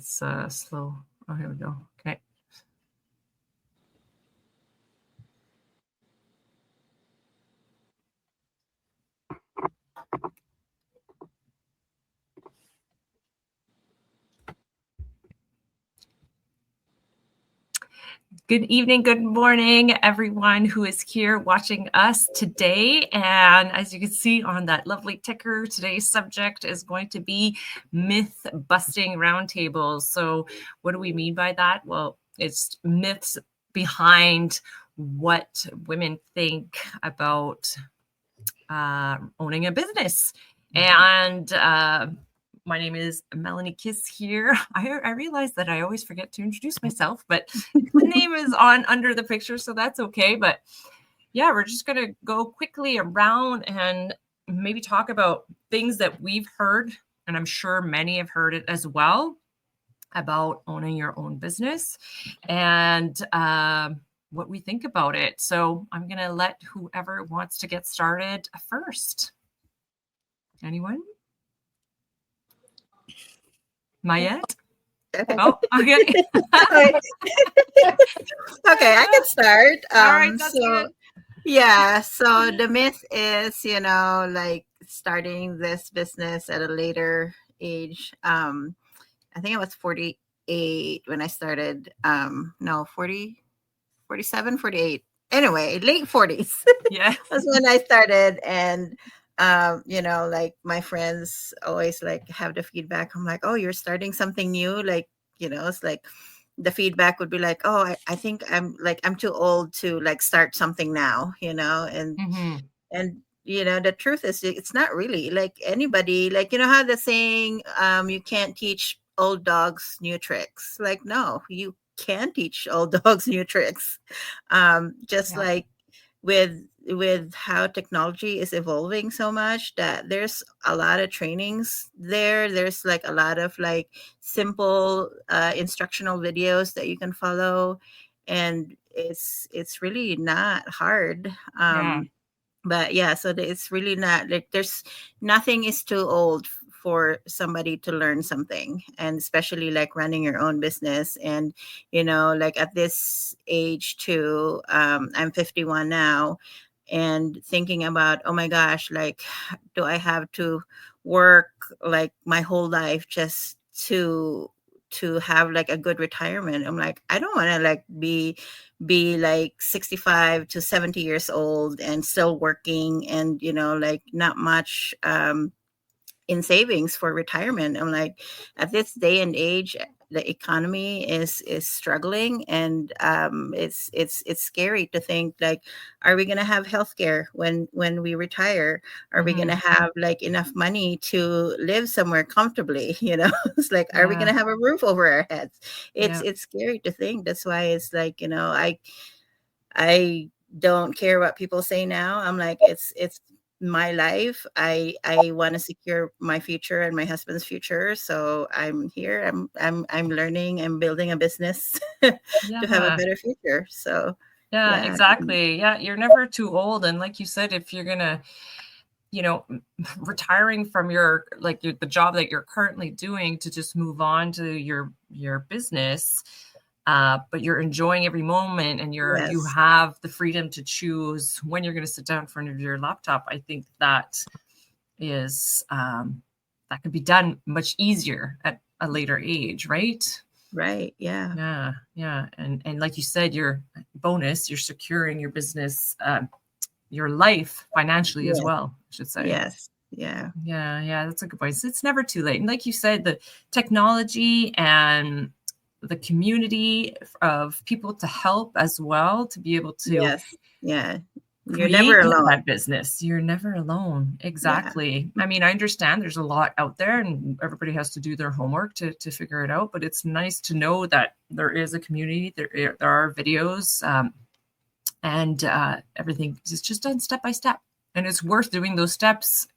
It's slow. Oh, here we go. Okay. Good evening, good morning, everyone who is here watching us today. And as you can see on that lovely ticker, today's subject is going to be myth busting roundtables. So what do we mean by that? Well, it's myths behind what women think about owning a business. And my name is Melanie Kiss here. I realize that I always forget to introduce myself, but the name is on under the picture, so that's okay. But yeah, we're just going to go quickly around and maybe talk about things that we've heard, and I'm sure many have heard it as well, about owning your own business and what we think about it. So I'm going to let whoever wants to get started first. Anyone? Mayette? Okay. Oh, okay. Okay, I can start. All right, that's good. Yeah, so the myth is, like starting this business at a later age. I think I was 48 when I started. No, 40, 47, 48. Anyway, late 40s. Yeah. That's when I started. And like my friends always like have the feedback. I'm like, oh, you're starting something new. Like, it's like the feedback would be like, oh, I think I'm too old to like start something now, and the truth is it's not really like anybody, like, how the saying, you can't teach old dogs new tricks. Like, no, you can teach old dogs new tricks. Just like with how technology is evolving so much, that there's a lot of trainings there's like a lot of like simple instructional videos that you can follow, and it's really not hard. But yeah, so it's really not like there's nothing is too old for somebody to learn something, and especially like running your own business. And like at this age too, I'm 51 now, and thinking about, oh my gosh, like, do I have to work like my whole life just to have like a good retirement? I'm like, I don't want to like be like 65 to 70 years old and still working, and like not much in savings for retirement. I'm like, at this day and age, the economy is struggling, and it's scary to think like, are we going to have healthcare when we retire? Are we going to have like enough money to live somewhere comfortably? It's like, are we going to have a roof over our heads? It's scary to think. That's why it's like, I don't care what people say now. I'm like, it's my life. I want to secure my future and my husband's future. So I'm here. I'm learning. I'm building a business to have a better future. So yeah, exactly. Yeah, you're never too old. And like you said, if you're gonna, retiring from the job that you're currently doing to just move on to your business, but you're enjoying every moment, and you have the freedom to choose when you're going to sit down in front of your laptop. I think that is that can be done much easier at a later age, right? Right. Yeah. Yeah. And like you said, your bonus, you're securing your business, your life financially as well, I should say. Yes. Yeah. That's a good point. So it's never too late. And like you said, the technology and the community of people to help as well, to be able to you're never alone. That business. You're never alone. Exactly. Yeah. I mean, I understand there's a lot out there and everybody has to do their homework to figure it out, but it's nice to know that there is a community, there are videos, and everything is just done step by step. And it's worth doing those steps,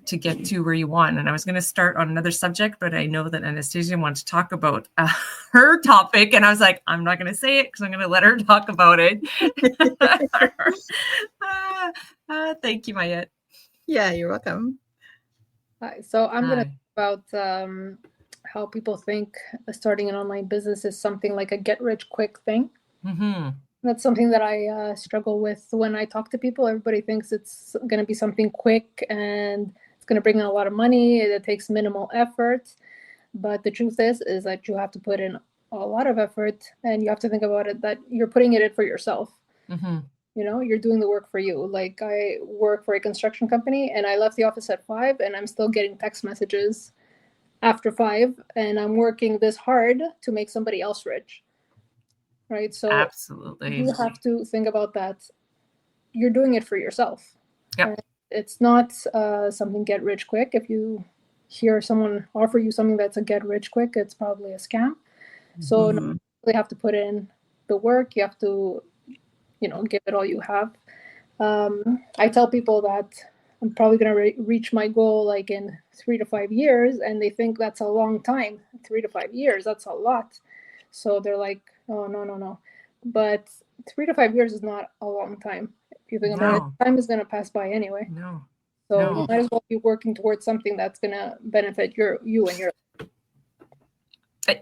to get to where you want. And I was going to start on another subject, but I know that Anastasia wanted to talk about her topic. And I was like, I'm not going to say it because I'm going to let her talk about it. Thank you, Mayette. Yeah, you're welcome. Hi. So I'm going to talk about how people think starting an online business is something like a get rich quick thing. Mm-hmm. That's something that I struggle with when I talk to people. Everybody thinks it's going to be something quick and it's going to bring in a lot of money. It takes minimal effort. But the truth is that you have to put in a lot of effort, and you have to think about it that you're putting it in for yourself. Mm-hmm. You know, you're doing the work for you. Like, I work for a construction company, and I left the office at 5, and I'm still getting text messages after 5, and I'm working this hard to make somebody else rich. Right? So Absolutely. you have to think about that. You're doing it for yourself. Yep. And it's not something get rich quick. If you hear someone offer you something that's a get rich quick, it's probably a scam. So Mhm. you have to put in the work. You have to, give it all you have. I tell people that I'm probably going to reach my goal like in 3 to 5 years, and they think that's a long time. 3 to 5 years, that's a lot. So they're like, oh, no, no, no. But 3 to 5 years is not a long time. If you think about it, No. time is going to pass by anyway. No. So No. you might as well be working towards something that's going to benefit you and your.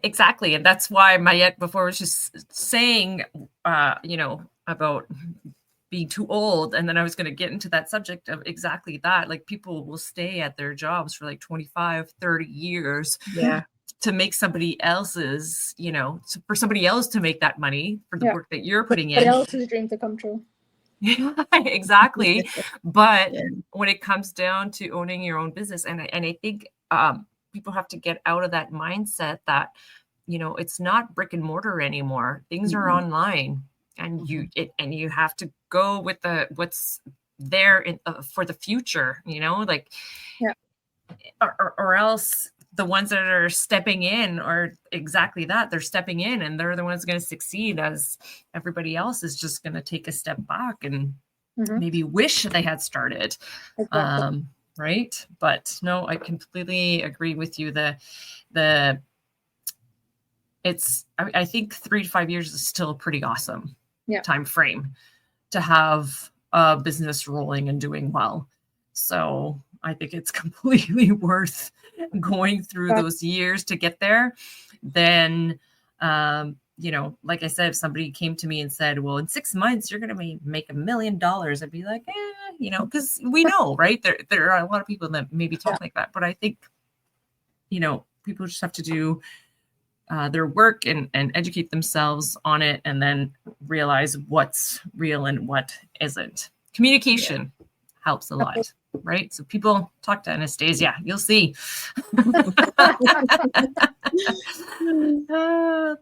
Exactly. And that's why Mayette before was just saying, about being too old. And then I was going to get into that subject of exactly that. Like, people will stay at their jobs for like 25, 30 years. Yeah. To make somebody else's, for somebody else to make that money for the work that you're putting in. Somebody else's dream to come true. Exactly. But Yeah. when it comes down to owning your own business, and I think people have to get out of that mindset that, it's not brick and mortar anymore. Things are Mhm. online, and you have to go with what's there for the future, like, Yeah. or else the ones that are stepping in are exactly that. They're stepping in, and they're the ones going to succeed, as everybody else is just going to take a step back and maybe wish they had started. Exactly. Right. But no, I completely agree with you. I think 3 to 5 years is still a pretty awesome time frame to have a business rolling and doing well. So I think it's completely worth going through those years to get there. Then, like I said, if somebody came to me and said, well, in 6 months, you're going to make $1 million, I'd be like, because we know, right? There are a lot of people that maybe talk like that. But I think, people just have to do their work and educate themselves on it, and then realize what's real and what isn't. Communication helps a lot, right? So people talk to Anastasia, you'll see.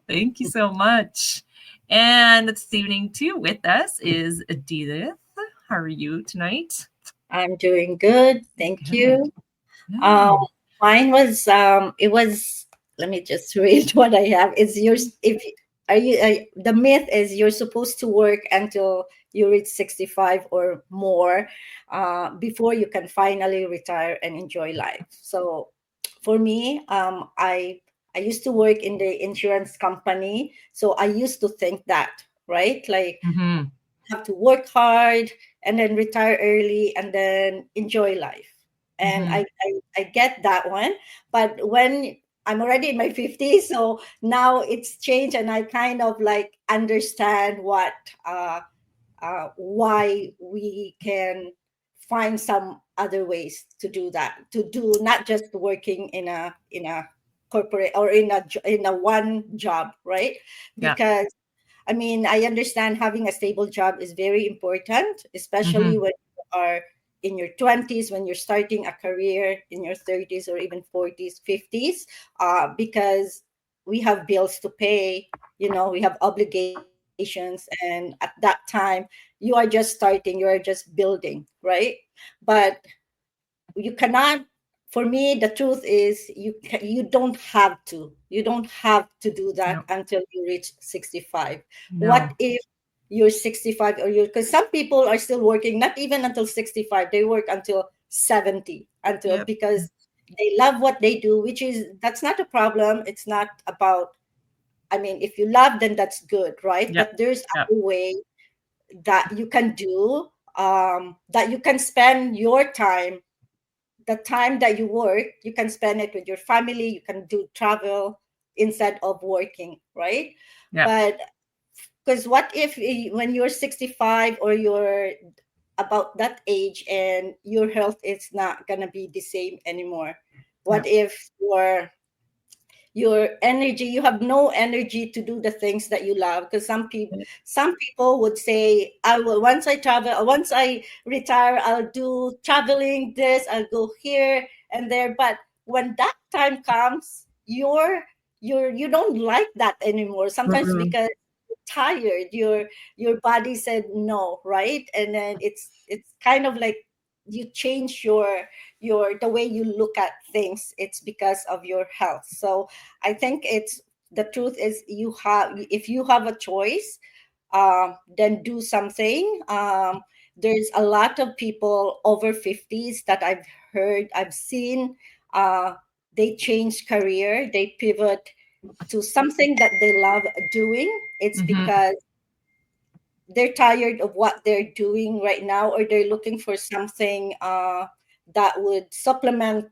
Thank you so much. And this evening too with us is Didith. How are you tonight? I'm doing good. Thank you. Yeah. Mine was it was, let me just read what I have. It's yours. If are you the myth is you're supposed to work until you reach 65 or more before you can finally retire and enjoy life. So for me, I used to work in the insurance company, so I used to think that, right? Like, Mm-hmm. have to work hard and then retire early and then enjoy life. And Mm-hmm. I get that one. But when I'm already in my 50s, so now it's changed, and I kind of like understand why we can find some other ways to do that, to do not just working in a corporate or in a one job, right? Yeah. Because I mean, I understand having a stable job is very important, especially Mm-hmm. when you are in your 20s, when you're starting a career in your 30s or even 40s, 50s, because we have bills to pay, we have obligations. And at that time, you are just starting, you are just building, right? But you cannot, for me the truth is you don't have to, you don't have to do that No. until you reach 65. What No. if you're 65, or you, because some people are still working not even until 65, they work until 70, until, Yep. because they love what they do, which is, that's not a problem. It's not about, I mean, if you love, then that's good, right? Yep. But there's Yep. a way that you can do, that you can spend your time the time that you work, you can spend it with your family, you can do travel instead of working, right? Yeah. But because what if when you're 65 or you're about that age and your health is not going to be the same anymore? What if your energy, you have no energy to do the things that you love? Because some people would say, I will, once I travel, once I retire, I'll do traveling, this, I'll go here and there. But when that time comes, you don't like that anymore, sometimes Mm-mm. because you're tired, your body said no, right? And then it's kind of like you change your the way you look at things. It's because of your health. So I think it's the truth is, if you have a choice, then do something. There's a lot of people over 50s that I've seen, they change career, they pivot to something that they love doing. It's Mhm. because they're tired of what they're doing right now, or they're looking for something that would supplement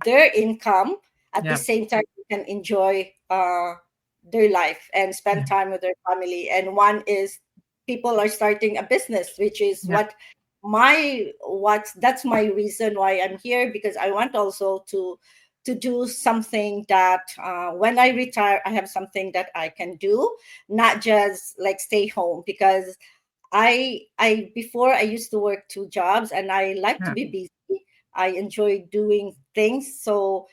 their income. At the Yeah. same time, you can enjoy their life and spend Yeah. time with their family. And one is, people are starting a business, which is Yeah. that's my reason why I'm here, because I want also to do something that, when I retire, I have something that I can do, not just like stay home. Because I before, I used to work two jobs, and I like to Yeah. be busy. I enjoy doing things. So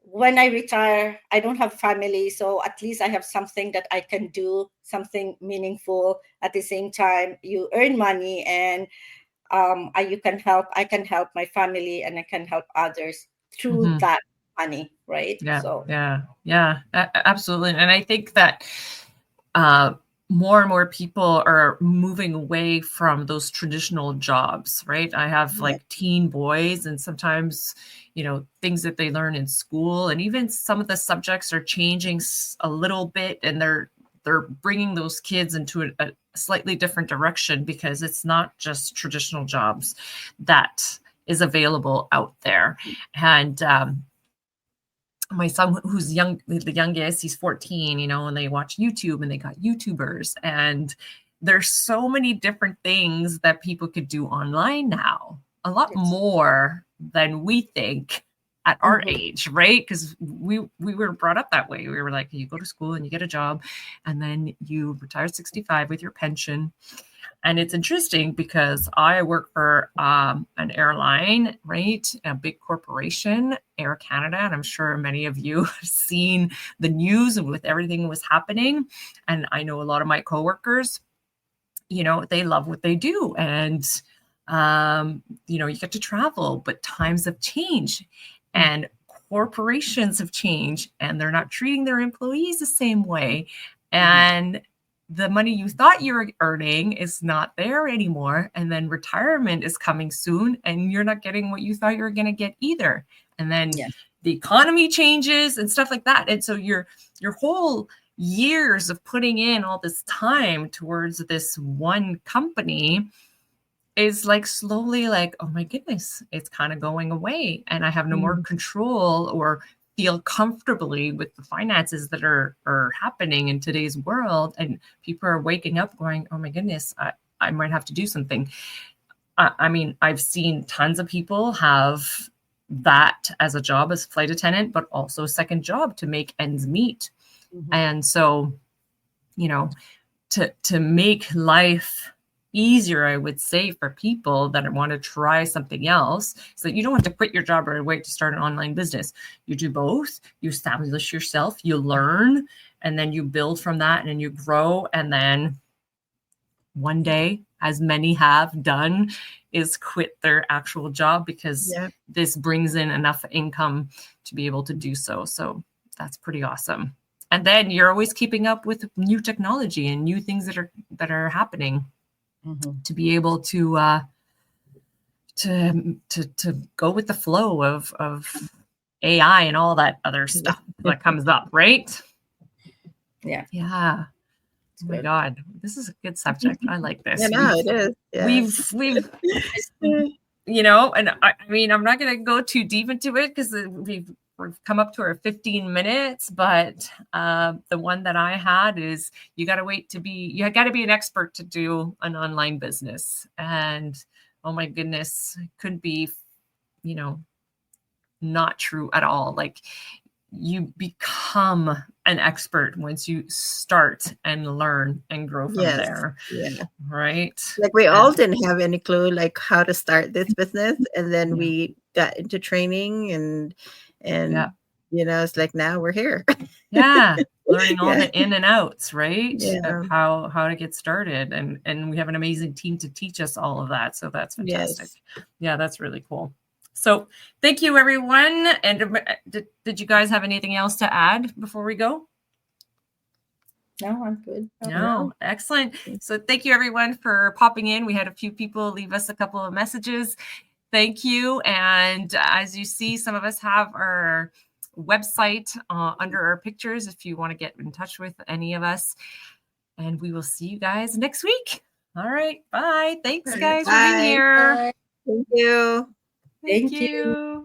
when I retire, I don't have family, so at least I have something that I can do, something meaningful. At the same time, you earn money, and I can help my family, and I can help others through Mhm. that money, right? Yeah. So Yeah. Yeah. Absolutely. And I think that uh, more and more people are moving away from those traditional jobs, right? I have Yeah. like teen boys, and sometimes, things that they learn in school, and even some of the subjects are changing a little bit, and they're bringing those kids into a slightly different direction, because it's not just traditional jobs that is available out there. And my son, who's the youngest, he's 14, and they watch YouTube, and they got YouTubers, and there's so many different things that people could do online now, a lot yes. more than we think at our Mhm. age, right? Because we were brought up that way. We were like, you go to school and you get a job, and then you retire at 65 with your pension. And it's interesting because I work for an airline, right? A big corporation, Air Canada. And I'm sure many of you have seen the news with everything that was happening. And I know a lot of my coworkers, they love what they do. And, you get to travel, but times have changed. And corporations have changed, and they're not treating their employees the same way. And the money you thought you were earning is not there anymore. And then retirement is coming soon, and you're not getting what you thought you were going to get either. And then Yeah. the economy changes and stuff like that. And so your whole years of putting in all this time towards this one company is like slowly like, oh my goodness, it's kind of going away, and I have no more control or feel comfortably with the finances that are happening in today's world. And people are waking up going, oh my goodness, I might have to do something. I mean, I've seen tons of people have that as a job, as flight attendant, but also a second job to make ends meet. And so, to make life easier, I would say, for people that want to try something else, so that you don't have to quit your job right away to start an online business. You do both. You establish yourself, you learn, and then you build from that, and then you grow. And then one day, as many have done, is quit their actual job, because this brings in enough income to be able to do so. So that's pretty awesome. And then you're always keeping up with new technology and new things that are happening, to be able to go with the flow of AI and all that other stuff that comes up, right? Yeah. Yeah. Oh my God, this is a good subject. I like this. Yeah, no, it is. Yeah. We've you know, and I mean, I'm not going to go too deep into it because we've come up to our 15 minutes, but the one that I had is you got to be an expert to do an online business. And oh my goodness, it couldn't be, you know, not true at all. Like, you become an expert once you start and learn and grow from there. Yeah. Right. Like we all didn't have any clue like how to start this business. And then we got into training and you know, it's like now we're here. Learning all the in and outs, right? Yeah. Of how to get started. And we have an amazing team to teach us all of that. So that's fantastic. Yeah, that's really cool. So thank you, everyone. And did you guys have anything else to add before we go? No, I'm good. No, excellent. So thank you, everyone, for popping in. We had a few people leave us a couple of messages. Thank you. And as you see, some of us have our website under our pictures if you want to get in touch with any of us. And we will see you guys next week. All right. Bye. Thanks, guys, for being here. Bye. Thank you. Thank you.